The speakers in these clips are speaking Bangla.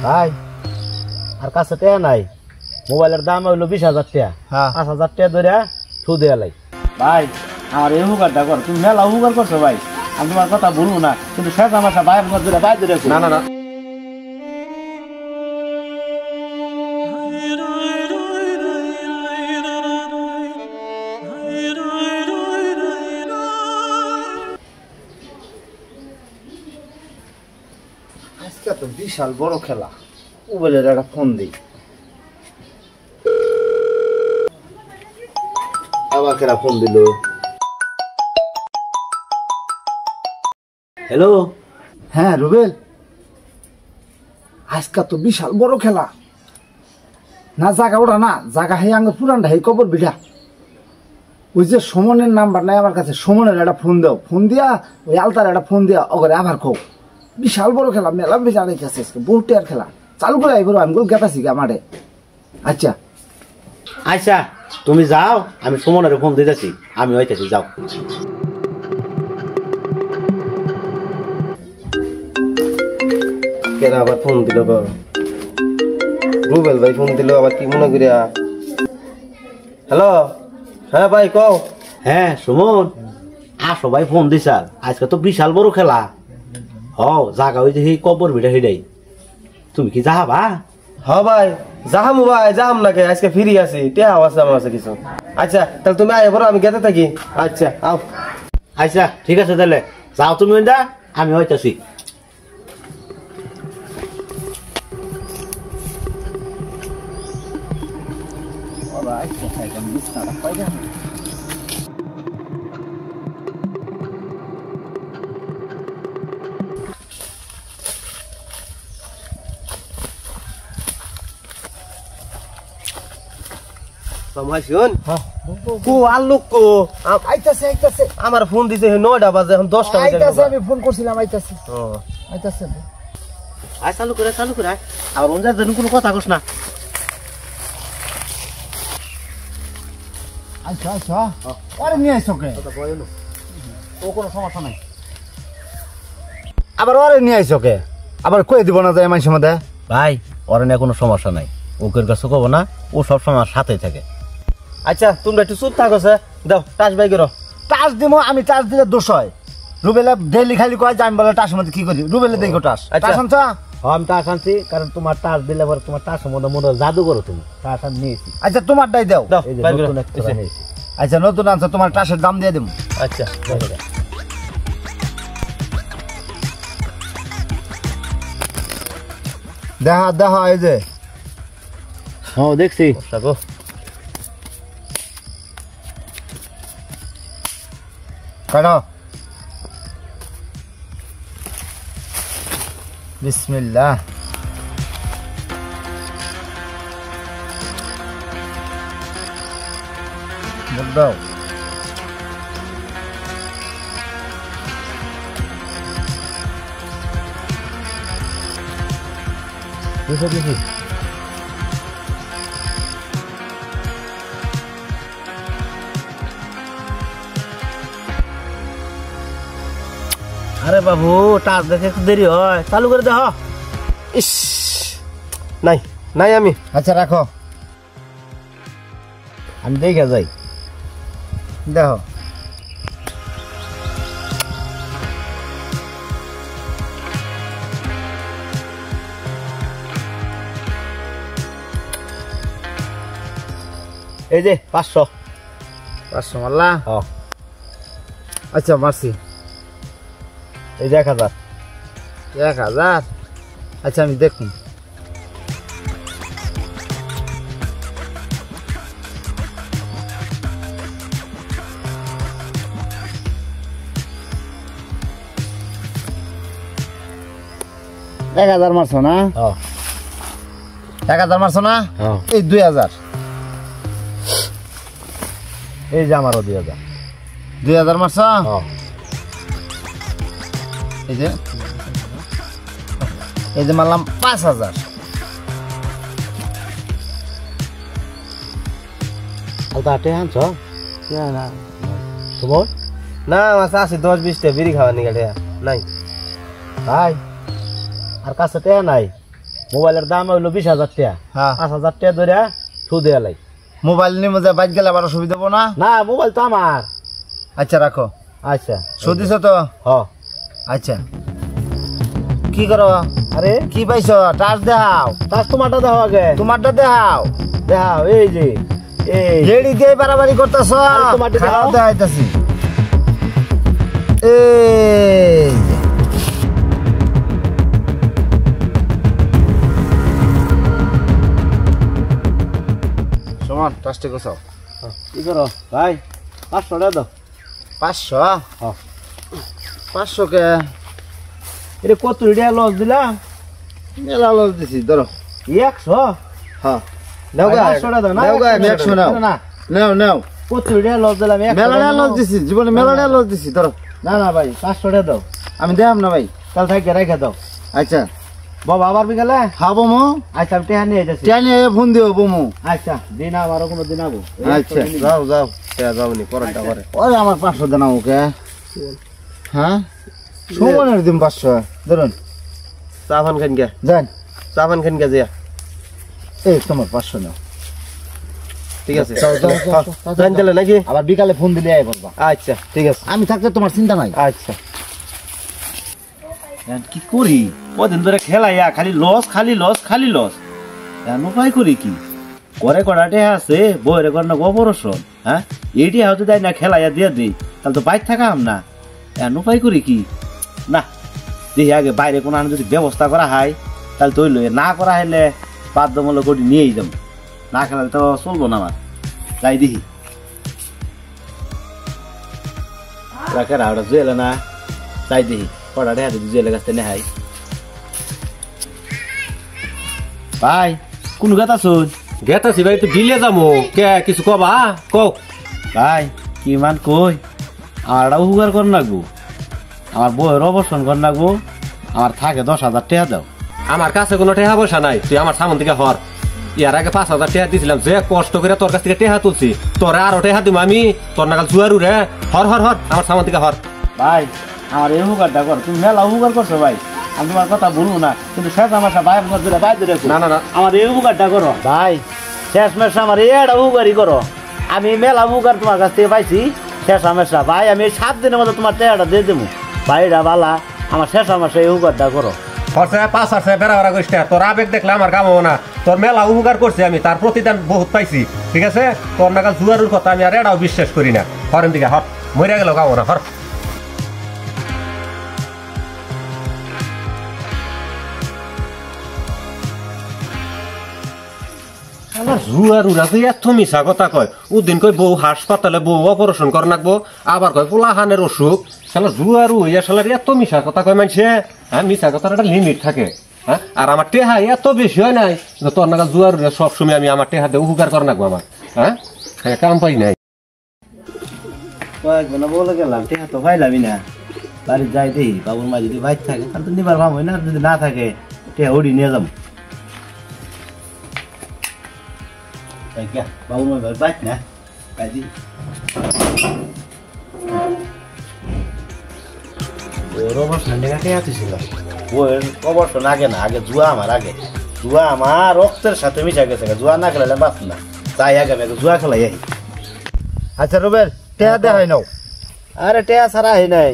ভাই আর কাছে টাকা নাই, মোবাইলের দাম হইলো 20,000 টাকা। 5,000 টাকা ধরে সুদে এলাই। ভাই আমার এই হুকারটা কর, তুমি মেলা হুকার করছো ভাই, আমি তোমার কথা বলবো না, কিন্তু শেষ আমার বাইর ধরে বাইর ধরে না না না আজকে তো বিশাল বড় খেলা। মোবাইলের একটা ফোন দিই, আবার কেরা ফোন দিল। হ্যালো। হ্যাঁ রুবেল, আজকে তো বিশাল বড় খেলা। না জাগা ওটা না জাগা হে আঙ্গ পুরানটা হে কবর বিঘা। ওই যে সুমনের নাম্বার নাই আমার কাছে, সুমনের একটা ফোন দাও, ফোন দিয়া ওই আলতার একটা ফোন দিয়া ওখানে আবার খো। বিশাল বড় খেলা, মেলা বেজা রেখেছে বহুত টিয়ার খেলা। চালু করে আইবো, আমি গেতাছি আমারে। আচ্ছা আচ্ছা তুমি যাও, আমি সুমনের ফোন দিতেছি, আমি হইতেছি, যাও। কেরা আবার ফোন দিল, রুবেল ভাই ফোন দিল আবার, কি মনে করিয়া। হ্যালো, হ্যাঁ ভাই কও। হ্যাঁ সুমন, আসো ভাই, ফোন দিছ, আজকে তো বিশাল বড় খেলা। হও জাগা ওই যে সেই কবর ভিড়া হিডাই, তুমি কি যাবা? হ্যাঁ ভাই যাহামু ভাই, যাহাম নাকি, আজকে ফিরি আছি, টেহা আছে আমার কাছে কিছু। আচ্ছা তাহলে তুমি আয় বড়, আমি গেতে থাকি। আচ্ছা আও। আচ্ছা ঠিক আছে, তাহলে যাও তুমি, আমি হইতেছি। আমার ফোন দিছে 9টা বাজে, এখন 10টা বাজে। আমি ফোন করছিলাম, আইতাছে। আয় চালু করে আবার অন্য যেন কোনো কথা কস না। আচ্ছা আচ্ছা, আরে নিয়ে আইসো কে? ও কোনো সমস্যা নাই। আবার ওরে নিয়ে আইসো কে? আবার কই দিব না যায় মানুষের মধ্যে? ভাই ওর নিয়ে কোনো সমস্যা নাই, ওকের কাছে কব না, ও সবসময় আমার সাথেই থাকে। আচ্ছা তোমরা একটু চুপ থাকো, দাও টাচ বাই করো। টাচ দিব আমি, টাচ দিলে দোষ হয়। রুবেলে ডেইলি খালি কয় যে আমি বলে টাচের মধ্যে কি করি, রুবেলে দেখো টাচ। আচ্ছা। টাচ আনছা? আমি টাচ আনছি, কারণ তোমার টাচ দিলে পরে তোমার টাচের মধ্যে মনে জাদু করো তুমি। টাচ আমি নিয়েছি। আচ্ছা তোমারটাই দাও। দাও এই যে বাই করো। নতুন একটা নিয়েছি। আচ্ছা নতুন আনছো, তোমার টাচের দাম দিয়ে দেবো। আচ্ছা দেখা দেখা, এই যে হ্যাঁ দেখছি। থাকো। কাটো। বিসমিল্লাহ। দাও। দিছি। আরে বাবু, টাচ দেখে একটু দেরি হয়, চালু করে দেখ। ইস নাই নাই আমি। আচ্ছা রাখো, আমি দেখে যাই। দেখো। এই যে 500 মারলা? আচ্ছা মারছি। এই যে 1000। 1000? আচ্ছা আমি দেখুন। এক 1000 মারছো না? 1000 মারছো না? এই 2000। এই যে আমারও 2000। 2000 মারছো? এই যে মারলাম 5000। আলতাটে আনছো? না তোমার না আমার আছে 10-20টা বিড়ি খাওয়া নিয়ে নাই। ভাই আর কাছে টেয়া নাই, মোবাইলের দাম হইলো 20,000 টাকা। হ্যাঁ 5,000 টাকা ধরে সুদে এলাই। মোবাইল নিয়ে মজা বাইক গেলে আবার অসুবিধা হবো না? না মোবাইল তো আমার। আচ্ছা রাখো। আচ্ছা সুদিস তো? হ। আচ্ছা কি করো? আরে কি পাইছো? টাচ দেখাও। তার তোমারটা দেখো আগে। তোমারটা দেখাও। দেখাও এই যে এই রেডি দিয়ে বাড়াবাড়ি করতেছ? আরে তোমারটা দেখাও। খারাপ দেখাইতেছি। এই সমান টাচটা গোছাও। কি করো ভাই? 500 টাকা দাও। 500? হ্যাঁ 500 কে? এটা কত টাকা লস দিলাম? মেলা লস দিছি ধরো। 100? হ্যাঁ নাও গা 500 টাকা দাও না? নাও গা, আমি 100 নাও। না নাও নাও। কত টাকা লস দিলাম? 100 মেলা টাকা লস নাও। দিছি, জীবনে মেলা লস দিছি ধরো। না না ভাই 500 টাকা দাও। আমি দেখাম না ভাই। তাহলে থাকে রেখে দাও। আচ্ছা বাবা আবার বিকালে? খাবো মো। আচ্ছা আমি টেহা নিয়ে যাচ্ছি। জানি ফোন দিও বমু। আচ্ছা দিন আমারও কোনো দিন আবো। আচ্ছা যাও যাও যাও নি পরেরটা করে ওরে আমার 500 দেন ওকে। হ্যাঁ সুমনের দিন 500 ধরুন। চা পান খান গে যান চা পান খান গে যা এই তোমার 500 নাও। ঠিক আছে যাও, যাও, যাও, যাও, জান দিলে নাকি আবার বিকালে ফোন দিলে আই বলবা। আচ্ছা ঠিক আছে আমি থাকতে তোমার চিন্তা নাই। আচ্ছা কি করি কদিন ধরে খেলাইয়া খালি লস খালি লস খালি লস। উপায় করি কি করে কড়াটে আছে বইরে কর না গোবরসন। হ্যাঁ এইটি হয়তো দেয় না খেলাইয়া দিয়ে দিই তাহলে তো বাইর থাকাম না। উপায় করি কি না দেখি আগে বাইরে কোনো যদি ব্যবস্থা করা হয় তাহলে তো হইলো। না করা হলে বাধ্যমূলক করি নিয়েই যাবো। না খেলালে তো চলবো না আমার। তাই দেখি রাখেরা ওটা জুয়েলে না। তাই দেখি কড়াটে হাতে জুয়েলের কাছ থেকে নেহাই। ভাই কোন গাতা শুন? গেতাছি ভাই তো বিলে যাবো কে কিছু কবা কও ভাই কি মান কই আমার উপকার কর নাকবো। আমার বইয়ের অবসর কর নাকবো। আমার থাকে 10,000 টাকা দাও। আমার কাছে কোনো টেহা পয়সা নাই তুই আমার সামন থেকে হর ইয়ার আগে 5,000 টাকা দিছিলাম যে কষ্ট করে তোর কাছ থেকে টেহা তুলছি তোরে আরো টেহা দিব আমি তোর নাগাল জুয়ারু রে হর হর হর আমার সামন থেকে হর ভাই আমার এই উপকারটা কর। তুমি মেলা উপকার করছো ভাই। আমি তোমার কথা বলবো না কিন্তু শেষ আমার ভাই ধরে ভাই ধরে না না না আমার এই উপকারটা করো ভাই। শেষ মেশ আমার এটা উপকারই করো। আমি মেলা উপকার তোমার কাছ থেকে পাইছি। শেষ হামেশা ভাই আমি 7 দিনের মধ্যে তোমার টাকাটা দিয়ে দেবো ভাই। এটা বালা আমার শেষ হামেশা এই উপকারটা করো। খরচা 5,000 বেড়া বেড়া করিস না তোর আবেগ দেখলে আমার কাম হবো না তোর মেলা উপকার করছি আমি তার প্রতিদান বহুত পাইছি ঠিক আছে তোর নাগাল জুয়ারুর কথা আমি আর এটাও বিশ্বাস করি না হরেন দিকে হর মরে গেল কামো না হর জুয়ারুরা তো এত মিশা কথা কয় ওদিন কই বউ হাসপাতালে বউ অপারেশন করে নাকবো আবার কয় পোলাহানের অসুখ শালা জুয়ারু ইয়া শালার এত মিশা কথা কয় মানছে হ্যাঁ মিশা কথার একটা লিমিট থাকে হ্যাঁ আর আমার টেহা এত বেশি হয় নাই তোর নাগাল জুয়ারু সবসময় আমি আমার টেহা দিয়ে উপকার করে নাকবো আমার হ্যাঁ কাম পাই নাই কয়েকজন বলে গেলাম টেহা তো পাইলামই না। বাড়ি যাই দেখি বাবুর মা যদি বাইক থাকে তাহলে তো নিবার ভাব হয় না। যদি না থাকে টেহা উড়ি নিয়ে যাবো। বাবুর মা বাইক না কাজী বইয়ের অবসর টেকা ছিল। বইয়ের অবসর আগে না আগে জুয়া আমার আগে জুয়া আমার রক্তের সাথে মিশা গেছে। জুয়া না খেলালে বাঁচ না। তাই আগে আমি জুয়া খেলাই আহি। আচ্ছা রুবেল টেহা দেখাই নাও। আরে টেয়া ছাড়া হয় নাই।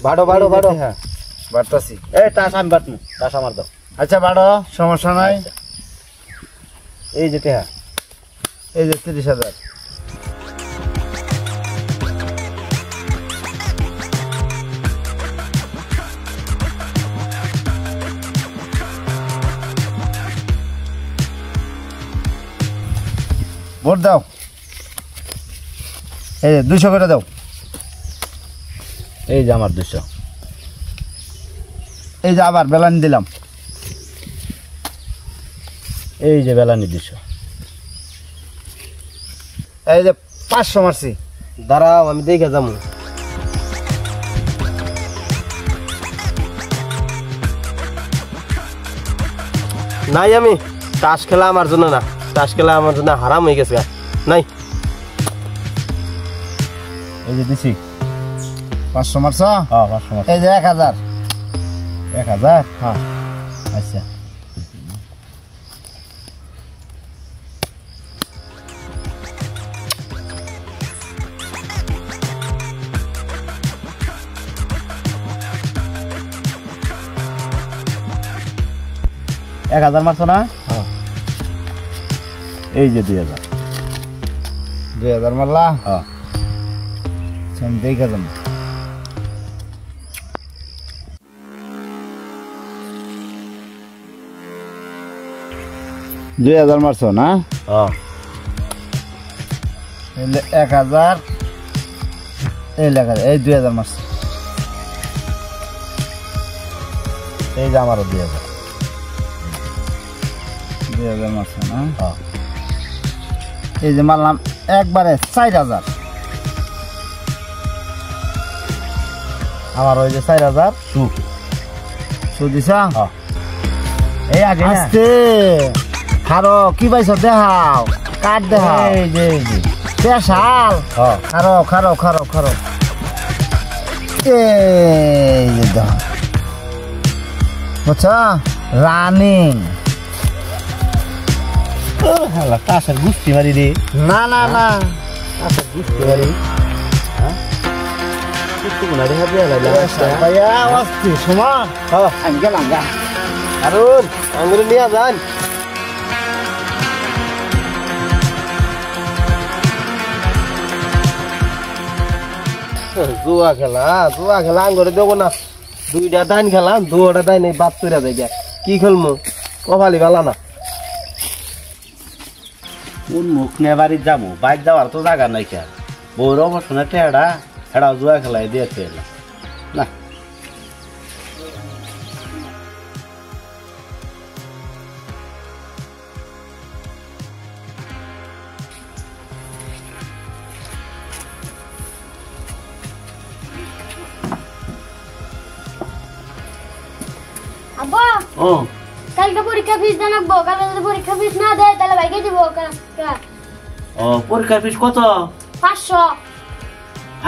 বাড়ো বাড়ো বাড়ো। বাড়তাছি। এই টাস আমি বাটমু টাস আমার দাও। আচ্ছা বাড়ো সমস্যা নাই। এই যে টেহা এই যে 30,000 ভোট দাও। এই 200 করে দাও। এই যে আমার 200। এই যে আবার বেলানি দিলাম। এই যে বেলানি 200। এই যে 500 মারছি। দাঁড়াও আমি দেখে যাবো নাই আমি তাস খেলা আমার জন্য না তাস খেলা আমার জন্য হারাম হয়ে গেছে নাই এই যে দিছি 500 মারছ? হ্যাঁ 500 এই যে 1000। 1000। হ্যাঁ আচ্ছা 1000 মারছো না? এই যে 2000। 2000 মারলা? হ্যাঁ। দেখে যাম। 2000 মারছো না? হ্যাঁ। 1000 এই লেখা এই 2000 মারছো। এই যে আমারও 2000। 2000 মারছো না? হ্যাঁ। এই যে মারলাম একবারে 4000। আমার ওই যে 4000 দিছা? হ্যাঁ। এই আগে না? আস্তে খারো কি পাইছো দেখাও, কাট দেখাও। এই যে স্পেশাল। হ্যাঁ। খারো খারো খারো খারো। এই যে দাও বুঝছো, রানিং। হালা কাছের গুষ্টি মারি রে। না না না কাছের গুষ্টি মারি। হ্যাঁ গুষ্টি মারি হবে ভাইয়া অস্থির সমান। আমি গেলাম গা। কারণ আঙ্গুরে নিয়ে যান। জুয়া খেলা আঙ্গুরে দেবো না। 2টা দাইন খেলাম, 2টা দাইন এই বাদ তৈরা যায় গিয়া। কি খেলমু কপালি বেলা না। কোন মুখ নিয়ে বাড়ি যাবো, বাইক যাওয়ার তো জায়গা নাই কে। বউর অবসনে টেড়া হেড়া জুয়া খেলাই দিয়েছে না। আব্বা ও কালকে পরীক্ষা ফিস দেন আব্বা, কালকে যদি পরীক্ষা ফিস না দেয় তাহলে ভাইকে দিব। ও পরীক্ষার ফিস কত? 500।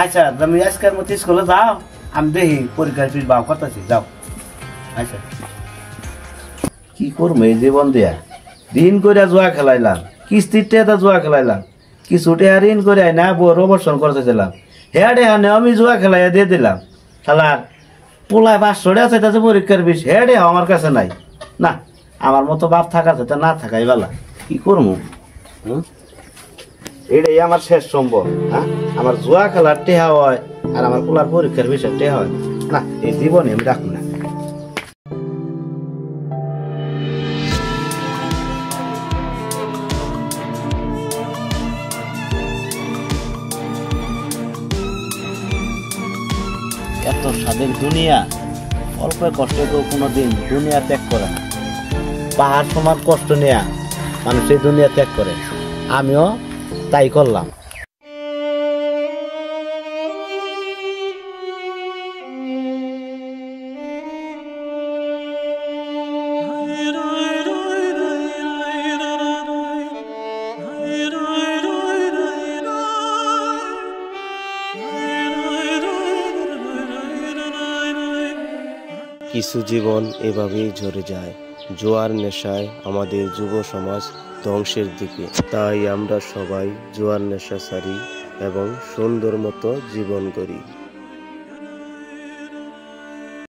আচ্ছা তুমি আজকের মতো স্কুলে যাও, আমি দেখি পরীক্ষার ফিস বাও করতেছি, যাও। আচ্ছা কি করবো এই জীবন দিয়া, দিন করে জুয়া খেলাইলাম, কিস্তির টেটা জুয়া খেলাইলাম, কিছু টেহা ঋণ করে না বড় অবসর করতেছিলাম, হ্যাঁ রে হ্যাঁ আমি জুয়া খেলাইয়া দিয়ে দিলাম। খেলার পোলায় 500 টাকা চাইতেছে পরীক্ষার ফিস, হ্যাঁ রে আমার কাছে নাই। না আমার মতো বাপ থাকা যেতে না থাকাই বেলা, কি করবো? এটাই আমার শেষ সম্ভব। হ্যাঁ আমার জুয়া খেলার টেহা হয় আর আমার পোলার পরীক্ষার বিষয় টেহা হয় না, এই জীবনে আমি রাখবো না। এত স্বাদের দুনিয়া, অল্প কষ্টে তো কোনোদিন দুনিয়া ত্যাগ করে না। পাহাড় সমান কষ্ট নেয়া মানুষ এই দুনিয়া ত্যাগ করে, আমিও তাই করলাম। কিছু জীবন এভাবেই ঝরে যায় জুয়ার নেশায়, আমাদের যুব সমাজ ধ্বংসের দিকে। তাই আমরা সবাই জুয়ার নেশা ছাড়ি এবং সুন্দর মতো জীবন করি।